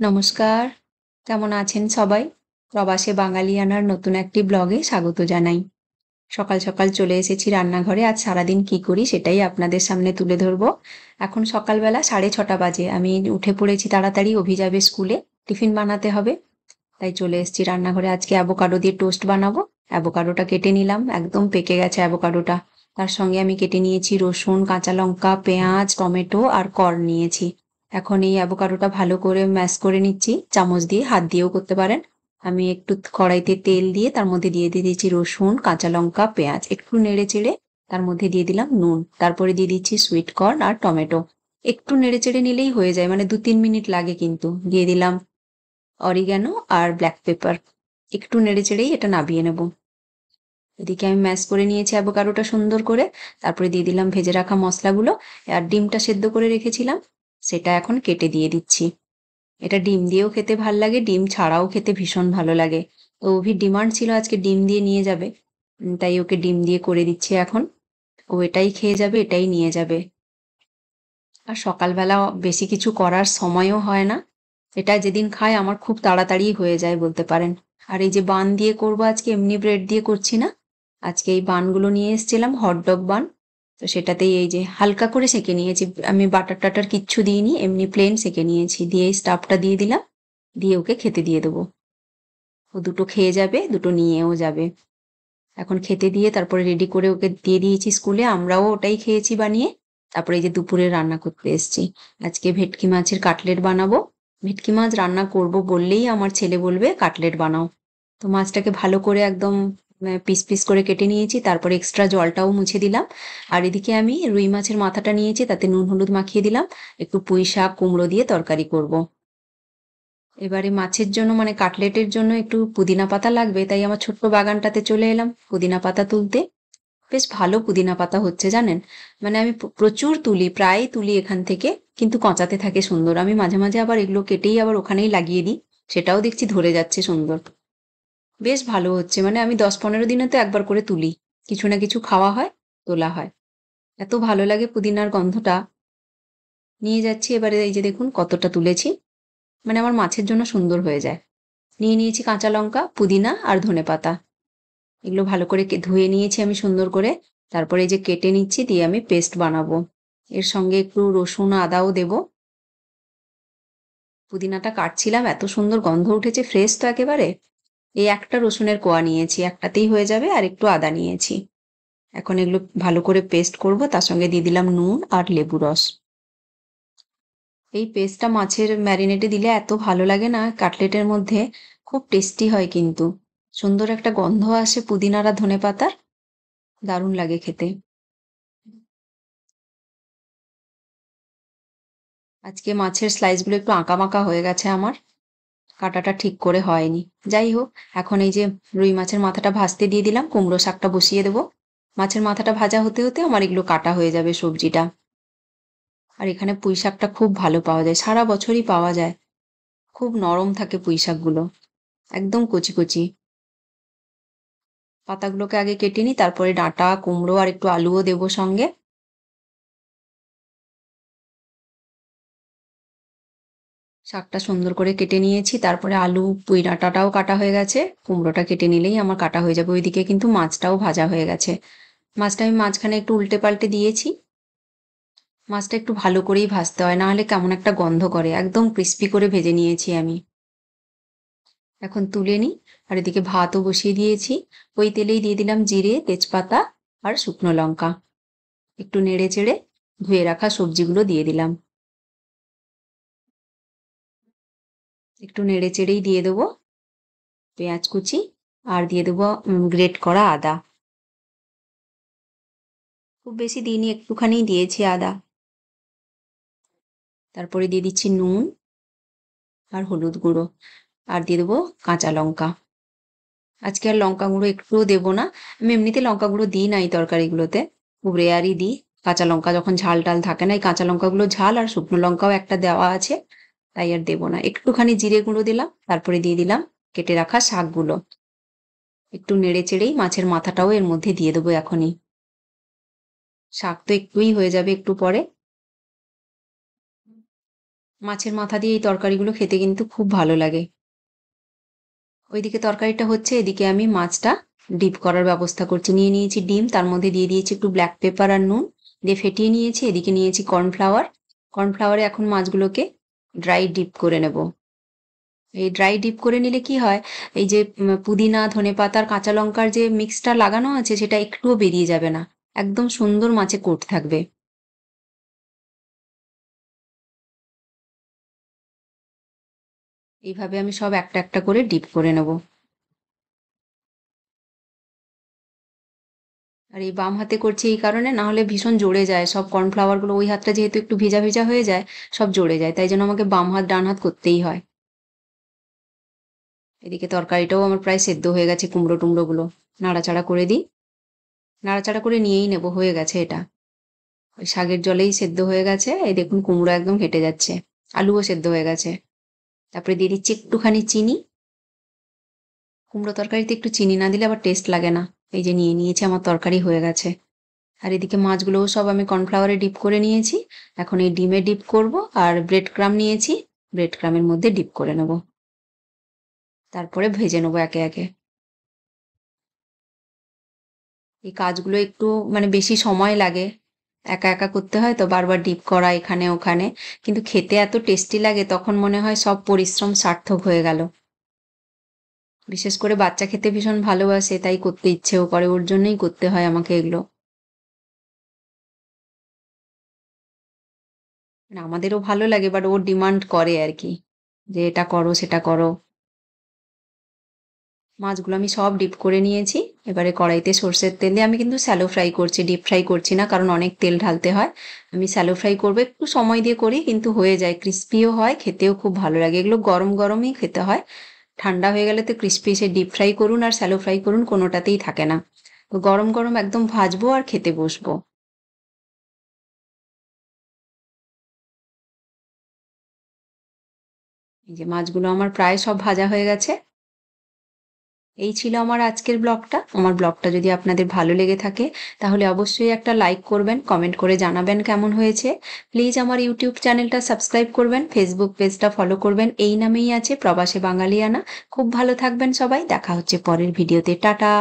নমস্কার, কেমন আছেন সবাই? প্রবাসে বাঙালিয়ানার নতুন একটি ব্লগে স্বাগত জানাই। সকাল সকাল চলে এসেছি রান্নাঘরে। আজ সারাদিন কি করি সেটাই আপনাদের সামনে তুলে ধরবো। এখন সকালবেলা 6:30 বাজে। আমি উঠে পড়েছি তাড়াতাড়ি, অভি যাবে স্কুলে, টিফিন বানাতে হবে। তাই চলে এসেছি রান্নাঘরে। আজকে অ্যাভোকাডো দিয়ে টোস্ট বানাবো। অ্যাভোকাডোটা কেটে নিলাম, একদম পেকে গেছে অ্যাভোকাডোটা। তার সঙ্গে আমি কেটে নিয়েছি রসুন, কাঁচা লঙ্কা, পেঁয়াজ, টমেটো আর কর্ন নিয়েছি। এখন এই অ্যাভোকাডোটা ভালো করে ম্যাশ করে নিচ্ছি, চামচ দিয়ে, হাত দিয়েও করতে পারেন। আমি একটু কড়াইতে তেল দিয়ে তার মধ্যে দিয়ে দিয়েছি রসুন, কাঁচা লঙ্কা, পেঁয়াজ, একটু নেড়ে চেড়ে তার মধ্যে দিয়ে দিলাম নুন, তারপরে দিয়ে দিচ্ছি সুইট কর্ন আর টমেটো। একটু নেড়ে চেড়ে নিলেই হয়ে যায়, মানে 2-3 মিনিট লাগে কিন্তু। দিয়ে দিলাম অরিগ্যানো আর ব্ল্যাক পেপার। একটু নেড়েচেড়েই এটা নাবিয়ে নেব। এদিকে আমি ম্যাশ করে নিয়েছি অ্যাভোকাডোটা সুন্দর করে। তারপরে দিয়ে দিলাম ভেজে রাখা মশলাগুলো। আর ডিমটা সেদ্ধ করে রেখেছিলাম, সেটা এখন কেটে দিয়ে দিচ্ছি। এটা ডিম দিয়েও খেতে ভাল লাগে, ডিম ছাড়াও খেতে ভীষণ ভালো লাগে। তো অভির ডিমান্ড ছিল আজকে ডিম দিয়ে নিয়ে যাবে। তাই ওকে ডিম দিয়ে করে দিচ্ছি এখন। ও এটাই খেয়ে যাবে, এটাই নিয়ে যাবে। আর সকালবেলা বেশি কিছু করার সময়ও হয় না। এটা যেদিন খাই আমার খুব তাড়াতাড়ি হয়ে যায় বলতে পারেন। আর এই যে বান দিয়ে করবো আজকে, এমনি ব্রেড দিয়ে করছি না। আজকে এই বানগুলো নিয়ে এসেছিলাম, হটডগ বান। তো সেটাতেই এই যে হালকা করে সেঁকে নিয়েছি, আমি বাটার টাটার কিচ্ছু দিইনি, এমনি প্লেন সেঁকে নিয়েছি। দিয়ে এই স্টাফটা দিয়ে দিলাম, দিয়ে ওকে খেতে দিয়ে দেবো। ও দুটো খেয়ে যাবে, দুটো নিয়েও যাবে। এখন খেতে দিয়ে তারপরে রেডি করে ওকে দিয়ে দিয়েছি স্কুলে, আমরাও ওটাই খেয়েছি বানিয়ে। তারপরে এই যে দুপুরে রান্না করতে এসেছি। আজকে ভেটকি মাছের কাটলেট বানাবো। ভেটকি মাছ রান্না করব বললেই আমার ছেলে বলবে কাটলেট বানাও। তো মাছটাকে ভালো করে একদম পিস পিস করে কেটে নিয়েছি, তারপরে এক্সট্রা জলটাও মুছে দিলাম। আর এদিকে আমি রুই মাছের মাথাটা নিয়েছি, তাতে নুন হলুদ মাখিয়ে দিলাম। একটু পুঁই শাক কুমড়ো দিয়ে তরকারি করব। এবারে মাছের জন্য, মানে কাটলেটের জন্য একটু পুদিনা পাতা লাগবে, তাই আমার ছোট্ট বাগানটাতে চলে এলাম পুদিনা পাতা তুলতে। বেশ ভালো পুদিনা পাতা হচ্ছে জানেন, মানে আমি প্রচুর তুলি, প্রায় তুলি এখান থেকে, কিন্তু কঁচাতে থাকে সুন্দর। আমি মাঝে মাঝে আবার এগুলো কেটেই আবার ওখানেই লাগিয়ে দিই, সেটাও দেখছি ধরে যাচ্ছে সুন্দর। বেশ ভালো হচ্ছে, মানে আমি 10-15 দিনে তো একবার করে তুলি। কিছু না কিছু খাওয়া হয়, তোলা হয়। এত ভালো লাগে পুদিনার গন্ধটা। নিয়ে যাচ্ছি এবারে, এই যে দেখুন কতটা তুলেছি, মানে আমার মাছের জন্য সুন্দর হয়ে যায়। নিয়ে নিয়েছি কাঁচা লঙ্কা, পুদিনা আর ধনেপাতা। এগুলো ভালো করে ধুয়ে নিয়েছি আমি সুন্দর করে। তারপরে এই যে কেটে নিচ্ছি, দিয়ে আমি পেস্ট বানাবো। এর সঙ্গে একটু রসুন আদাও দেব। পুদিনাটা কাটছিলাম, এত সুন্দর গন্ধ উঠেছে, ফ্রেশ তো একেবারে। এই একটা রসুনের কোয়া নিয়েছি, একটাতেই হয়ে যাবে, আর একটু আদা নিয়েছি। এখন এগুলো ভালো করে পেস্ট করব, তার সঙ্গে দিয়ে দিলাম নুন আর লেবু রস। এই পেস্টটা মাছের ম্যারিনেটে দিলে এত ভালো লাগে না কাটলেটের মধ্যে, খুব টেস্টি হয় কিন্তু। সুন্দর একটা গন্ধ আসে পুদিনার আর ধনেপাতার, দারুণ লাগে খেতে। আজকে মাছের স্লাইসগুলো একটু আঁকাবাঁকা হয়ে গেছে আমার, কাটাটা ঠিক করে হয়নি। যাই হোক, এখন এই যে রুই মাছের মাথাটা ভাজতে দিয়ে দিলাম, কুমড়ো শাকটা বসিয়ে দেবো। মাছের মাথাটা ভাজা হতে হতে আমার এগুলো কাটা হয়ে যাবে সবজিটা। আর এখানে পুঁই শাকটা খুব ভালো পাওয়া যায়, সারা বছরই পাওয়া যায়। খুব নরম থাকে পুঁই শাকগুলো, একদম কচি কচি। পাতাগুলোকে আগে কেটে নিই, তারপরে ডাঁটা, কুমড়ো আর একটু আলুও দেবো সঙ্গে। শাকটা সুন্দর করে কেটে নিয়েছি, তারপরে আলু, পুঁই ডাঁটাটাও কাটা হয়ে গেছে। কুমড়োটা কেটে নিলেই আমার কাটা হয়ে যাবে। ওইদিকে কিন্তু মাছটাও ভাজা হয়ে গেছে। মাছটা আমি মাঝখানে একটু উল্টে পাল্টে দিয়েছি। মাছটা একটু ভালো করেই ভাজতে হয়, না হলে কেমন একটা গন্ধ করে। একদম ক্রিস্পি করে ভেজে নিয়েছি আমি। এখন তুলে নিই। আর এদিকে ভাতও বসিয়ে দিয়েছি। ওই তেলেই দিয়ে দিলাম জিরে, তেজপাতা আর শুকনো লঙ্কা। একটু নেড়ে চেড়ে ধুয়ে রাখা সবজিগুলো দিয়ে দিলাম। একটু নেড়ে চেড়েই দিয়ে দেবো পেঁয়াজ কুচি, আর দিয়ে দেবো গ্রেট করা আদা। খুব বেশি দিইনি, একটুখানি দিয়েছি আদা। তারপরে দিয়ে দিচ্ছি নুন আর হলুদ গুঁড়ো, আর দিয়ে দেবো কাঁচা লঙ্কা। আজকে আর লঙ্কা গুঁড়ো একটুও দেবো না। আমি এমনিতে লঙ্কা গুঁড়ো দিই না এই তরকারিগুলোতে, খুব রেয়ারই দিই। কাঁচা লঙ্কা যখন ঝাল টাল থাকে না, এই কাঁচা লঙ্কাগুলো ঝাল, আর শুকনো লঙ্কাও একটা দেওয়া আছে, তাই আর দেবো না। একটুখানি জিরে গুঁড়ো দিলাম, তারপরে দিয়ে দিলাম কেটে রাখা শাকগুলো। একটু নেড়ে চেড়েই মাছের মাথাটাও এর মধ্যে দিয়ে দেবো এখনই। শাক তো একটুই হয়ে যাবে একটু পরে। মাছের মাথা দিয়ে এই তরকারিগুলো খেতে কিন্তু খুব ভালো লাগে। ওইদিকে তরকারিটা হচ্ছে, এদিকে আমি মাছটা ডিপ করার ব্যবস্থা করছি। নিয়ে নিয়েছি ডিম, তার মধ্যে দিয়ে দিয়েছি একটু ব্ল্যাক পেপার আর নুন, দিয়ে ফেটিয়ে নিয়েছি। এদিকে নিয়েছি কর্নফ্লাওয়ার। কর্নফ্লাওয়ারে এখন মাছগুলোকে ড্রাই ডিপ করে নেব। এই ড্রাই ডিপ করে নিলে কি হয়, এই যে পুদিনা, ধনেপাতার, কাঁচা লঙ্কার যে মিক্সটা লাগানো আছে সেটা একটুও বেরিয়ে যাবে না। একদম সুন্দর মাছে কোট থাকবে। এইভাবে আমি সব একটা একটা করে ডিপ করে নেব। আর এই বাম হাতে করছি এই কারণে, না হলে ভীষণ জড়ে যায় সব কর্নফ্লাওয়ার গুলো। ওই হাতটা যেহেতু একটু ভিজা ভিজা হয়ে যায়, সব জড়ে যায়, তাই জন্য আমাকে বাম হাত ডান হাত করতেই হয়। এদিকে তরকারিটাও আমার প্রায় সেদ্ধ হয়ে গেছে, কুমড়ো টুমড়ো গুলো নাড়াচাড়া করে দিই। নাড়াচাড়া করে নিয়েই নেব, হয়ে গেছে এটা। ওই শাকের জলেই সেদ্ধ হয়ে গেছে। এই দেখুন কুমড়ো একদম ফেটে যাচ্ছে, আলুও সেদ্ধ হয়ে গেছে। তারপরে দিয়ে দিচ্ছি একটুখানি চিনি। কুমড়ো তরকারিতে একটু চিনি না দিলে আবার টেস্ট লাগে না। এই যে নিয়ে নিয়েছি, আমার তরকারি হয়ে গেছে। আর এদিকে মাছগুলোও সব আমি কর্নফ্লাওয়ারে ডিপ করে নিয়েছি। এখন এই ডিমে ডিপ করব। আর ব্রেড ক্রাম্ব নিয়েছি, ব্রেড ক্রামের মধ্যে ডিপ করে নেব, তারপরে ভেজে নেবো একে একে। এই কাজগুলো একটু মানে বেশি সময় লাগে, একা একা করতে হয় তো, বারবার ডিপ করা এখানে ওখানে, কিন্তু খেতে এত টেস্টি লাগে তখন মনে হয় সব পরিশ্রম সার্থক হয়ে গেল। বিশেষ করে বাচ্চা খেতে ভীষণ ভালোবাসে, তাই করতে ইচ্ছেও করে, ওর জন্যই করতে হয় আমাকে এগুলো। মানে আমাদেরও ভালো লাগে, বাট ও ডিমান্ড করে আর কি, যে এটা করো সেটা করো। মাছগুলো আমি সব ডিপ করে নিয়েছি। এবারে কড়াইতে সর্ষের তেল দিয়ে, আমি কিন্তু স্যালো ফ্রাই করছি, ডিপ ফ্রাই করছি না, কারণ অনেক তেল ঢালতে হয়। আমি স্যালো ফ্রাই করবো, একটু সময় দিয়ে করি, কিন্তু হয়ে যায়, ক্রিস্পিও হয়, খেতেও খুব ভালো লাগে। এগুলো গরম গরমই খেতে হয়, ঠান্ডা হয়ে গেলে তো ক্রিস্পি, সে ডিপ ফ্রাই করুন আর স্যালো ফ্রাই করুন কোনোটাতেই থাকে না। তো গরম গরম একদম ভাজবো আর খেতে বসবো। এই যে মাছগুলো আমার প্রায় সব ভাজা হয়ে গেছে। এই ছিল আমার আজকের ব্লগটা। আমার ব্লগটা যদি আপনাদের ভালো লেগে থাকে তাহলে অবশ্যই একটা লাইক করবেন, কমেন্ট করে জানাবেন কেমন হয়েছে। প্লিজ আমার ইউটিউব চ্যানেলটা সাবস্ক্রাইব করবেন, ফেসবুক পেজটা ফলো করবেন, এই নামেই আছে প্রবাসে বাঙালিয়ানা। খুব ভালো থাকবেন সবাই, দেখা হচ্ছে পরের ভিডিওতে। টাটা।